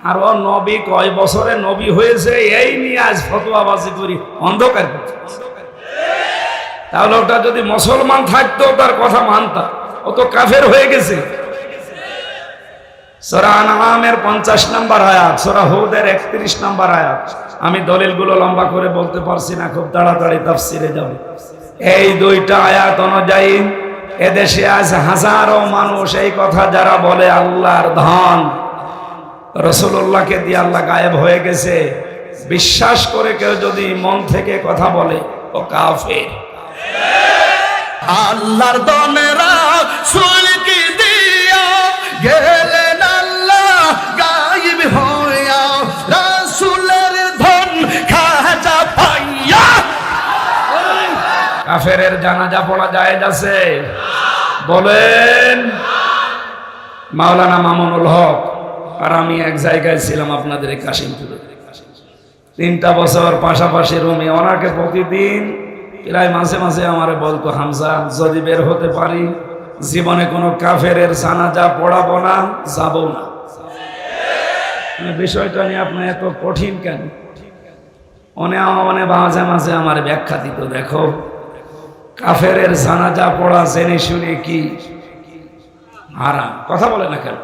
আর ও নবী কয় বছরে নবী হয়েছে এই নিয়ে আজ ফতোয়াবাজি করি অন্ধকার করছে। তাহলে ওটা যদি মুসলমান থাকতো তার কথা মানতাম, ও তো কাফের হয়ে গেছে। সূরা আনআমের 50 নম্বর আয়াত, সূরা হুদের 31 নম্বর আয়াত। আমি দলিলগুলো লম্বা করে বলতে পারছি না, খুব তাড়াতাড়ি তাফসিরে যাব। এই দুইটা আয়াত অনুযায়ী এদেশে আজ হাজারো মানুষ এই কথা যারা বলে আল্লাহর ধন রাসূলুল্লাহকে দিয়ে আল্লাহ গায়েব হয়ে গেছে, বিশ্বাস করে কেউ যদি মন থেকে কথা বলে ও কাফের। আল্লাহর দনেরা সুলকি দিয়া গেলেন আল্লাহ গায়েব হইয়া, রাসূলের ধন খাজা পাইয়া। কাফেরের জানাজা পড়া জায়েজ আছে? বলেন। মাওলানা মামুনুল হক আর আমি এক জায়গায় ছিলাম আপনাদের এই কাশিমপুরে, 3টা বছর পাশাপাশি রুমে। ওনাকে প্রতিদিন প্রায় মাঝে মাঝে আমারে বলতো, হামজা যদি বের হতে পারি জীবনে কোনো কাফেরের জানাজা পড়াবো না, যাবো না। বিষয়টা নিয়ে আপনি এত কঠিন কেন? মাঝে মাঝে আমার ব্যাখ্যা দিত, দেখো কাফেরের জানাজা পড়া জেনে শুনে কি হারাম, কথা বলে না কেন?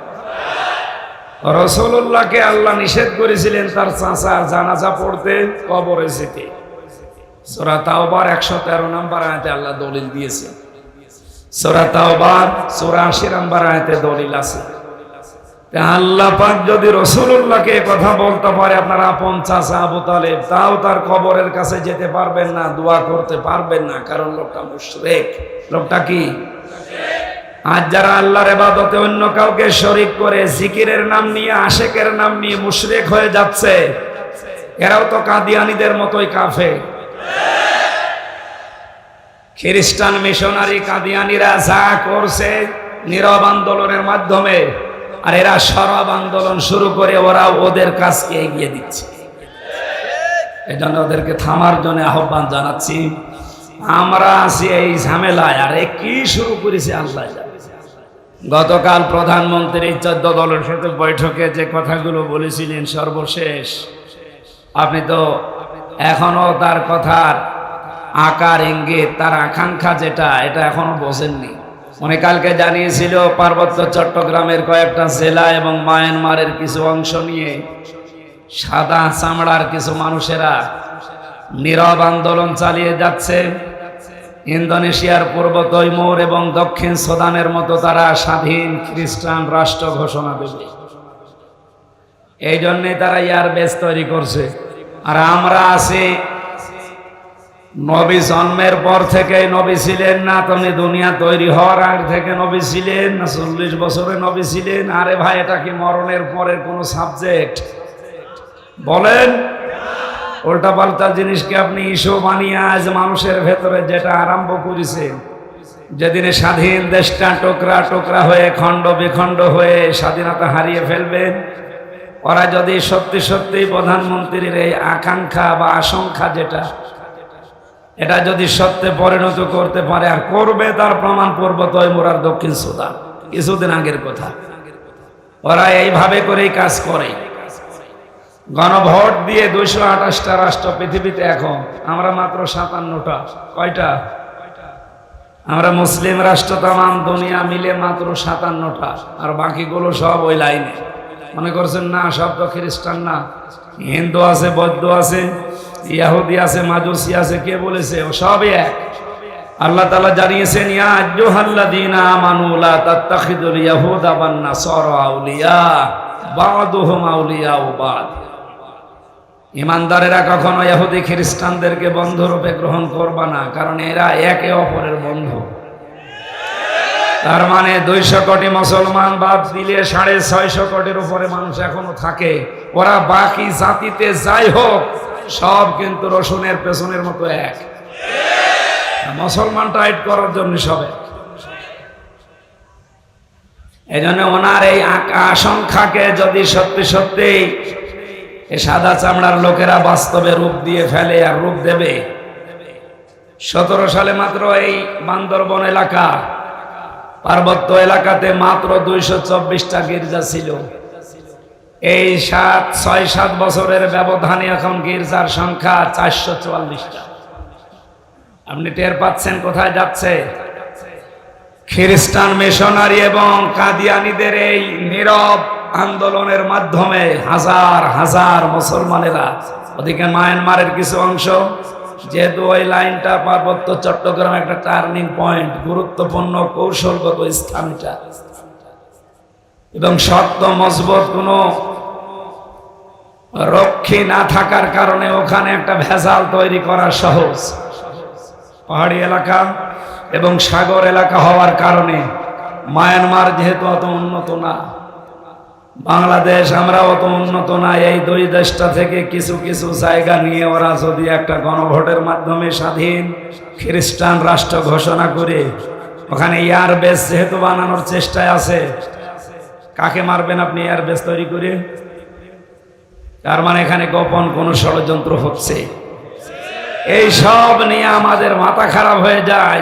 রাসূলুল্লাহকে আল্লাহ নিষেধ করেছিলেন তার চাচার জানাজা পড়তে, কবরে যেতে। সূরা তাওবার 113 নম্বর আয়াতে আল্লাহ দলিল দিয়েছে। সূরা তাওবার 84 নম্বর আয়াতে দলিল আছে। আল্লাহ পাক যদি রাসূলুল্লাহকে কথা বলতে পারে আপনার আপন চাচা আবু তালেব, তাও তার কবরের কাছে যেতে পারবেন না, দোয়া করতে পারবেন না, কারণ লোকটা মুশরিক। লোকটা কি? আজ যারা আল্লাহর ইবাদতে অন্য কাউকে শরীক করে জিকিরের নাম নিয়ে, আশিকের নাম নিয়ে মুশরিক হয়ে যাচ্ছে, এরাও তো কাদিয়ানীদের মতোই কাফের। খ্রিস্টান মিশনারি কাদিয়ানীরা যা করছে নীরব আন্দোলনের মাধ্যমে, আর এরা সরব আন্দোলন শুরু করে ওরা ওদের কাজকে এগিয়ে দিচ্ছে। এই জন্য ওদেরকে থামার জন্য আহ্বান জানাচ্ছি। আমরা আছি এই ঝামেলায়, আর কি শুরু করেছে আল্লাহ জানে। গতকাল প্রধানমন্ত্রী 14 দলের সাথে বৈঠকে যে কথাগুলো বলেছিলেন সর্বশেষ, আপনি তো এখনো তার কথার আকার ইঙ্গিত, তার আকাঙ্ক্ষা যেটা, এটা এখনো বোঝেননি। উনি কালকে জানিয়েছিল পার্বত্য চট্টগ্রামের কয়েকটা জেলা এবং মায়ানমারের কিছু অংশ নিয়ে সাদা চামড়ার কিছু মানুষেরা নীরব আন্দোলন চালিয়ে যাচ্ছে। ইন্দোনেশিয়ার পূর্ব তৈমুর এবং দক্ষিণ সুদানের মতো তারা স্বাধীন খ্রিস্টান রাষ্ট্র ঘোষণা দেবে, এই জন্যে তারা এয়ারবেস তৈরি করছে। আর আমরা আছি নবী জন্মের পর থেকে নবী ছিলেন না, তুমি দুনিয়া তৈরি হওয়ার আগ থেকে নবী ছিলেন না, 40 বছরে নবী ছিলেন? আরে ভাই, এটা কি মরণের পরের কোনো সাবজেক্ট? বলেন। উল্টা পাল্টা জিনিসকে আপনি ইস্যু বানিয়ে আজ মানুষের ভেতরে যেটা আরম্ভ করেছেন, যেদিনে স্বাধীন দেশটা টুকরা টুকরা হয়ে খণ্ড বিখণ্ড হয়ে স্বাধীনতা হারিয়ে ফেলবেন, ওরা যদি সত্যি সত্যি প্রধানমন্ত্রীর এই আকাঙ্ক্ষা বা আশঙ্কা যেটা, এটা যদি সত্যে পরিণত করতে পারে, আর করবে, তার প্রমাণ পূর্ব তৈমুর আর দক্ষিণ সুদান, কিছুদিন আগের কথা। ওরা এইভাবে করেই কাজ করে। গণভোট দিয়ে 228টা রাষ্ট্র পৃথিবীতে, এখন আমরা মাত্র 57টা। কয়টা? আমরা মুসলিম রাষ্ট্র তামাম দুনিয়া মিলে মাত্র 57টা, আর বাকিগুলো সব ওই লাইনে। মনে করছেন না সব তো খ্রিস্টান না, হিন্দু আছে, বৌদ্ধ আছে, ইহুদি আছে, মাজুসি আছে, কে বলেছে? ও সবই এক। আল্লাহ তাআলা জানিয়েছেন, ইয়া আইয়ুহাল্লাযীনা আমানু লা তাত্তাখিযুল ইয়াহুদা ওয়ান নাসারা আউলিয়া বা'দুহুম আউলিয়াউ বা'দ। ঈমানদারেরা কখনো ইহুদি খ্রিস্টানদেরকে বন্ধুরূপে গ্রহণ করবা না, কারণ এরা একে অপরের বন্ধু। তার মানে 200 কোটি মুসলমান বাদ দিলে 650 কোটির উপরে মানুষ এখনো থাকে। ওরা বাকি জাতিতে যাই হোক, সব কিন্তু রসুনের পেছনের মতো এক। মুসলমান টাইট করার জন্য সবে। এই জন্য ওনার এই আশঙ্কাকে যদি সত্যি সত্যি সাদা চামড়ার লোকেরা বাস্তবে রূপ দিয়ে ফেলে, আর রূপ দেবে। 17 সালে মাত্র এই বান্দরবন এলাকা, পার্বত্য এলাকাতে মাত্র 224টা গির্জা ছিল। এই 6-7 বছরের ব্যবধানে এখন গির্জার সংখ্যা 444টা। আপনি টের পাচ্ছেন কোথায় যাচ্ছে? খ্রিস্টান মিশনারি এবং কাদিয়ানীদের এই নীরব আন্দোলনের মাধ্যমে হাজার হাজার মুসলমানেরা, ওদিকে মায়ানমারের কিছু অংশ, যেহেতু ওই লাইনটা পার্বত্য চট্টগ্রাম একটা টার্নিং পয়েন্ট, গুরুত্বপূর্ণ কৌশলগত স্থান এটা, এবং শক্ত মজবুত কোনো রক্ষী না থাকার কারণে ওখানে একটা ভেজাল তৈরি করা সহজ। পাহাড়ি এলাকা এবং সাগর এলাকা হওয়ার কারণে মায়ানমার যেহেতু অত উন্নত না, বাংলাদেশ আমরা অত উন্নত না, এই দুই দেশটা থেকে কিছু কিছু জায়গা নিয়ে ওরা যদি একটা গণভোটের মাধ্যমে স্বাধীন খ্রিস্টান রাষ্ট্র ঘোষণা করে ওখানে এয়ারবেস যেহেতু বানানোর চেষ্টায় আছে, কাকে মারবেন আপনি এয়ারবেস তৈরি করে? তার মানে এখানে গোপন কোন ষড়যন্ত্র হচ্ছে। এই সব নিয়ে আমাদের মাথা খারাপ হয়ে যায়।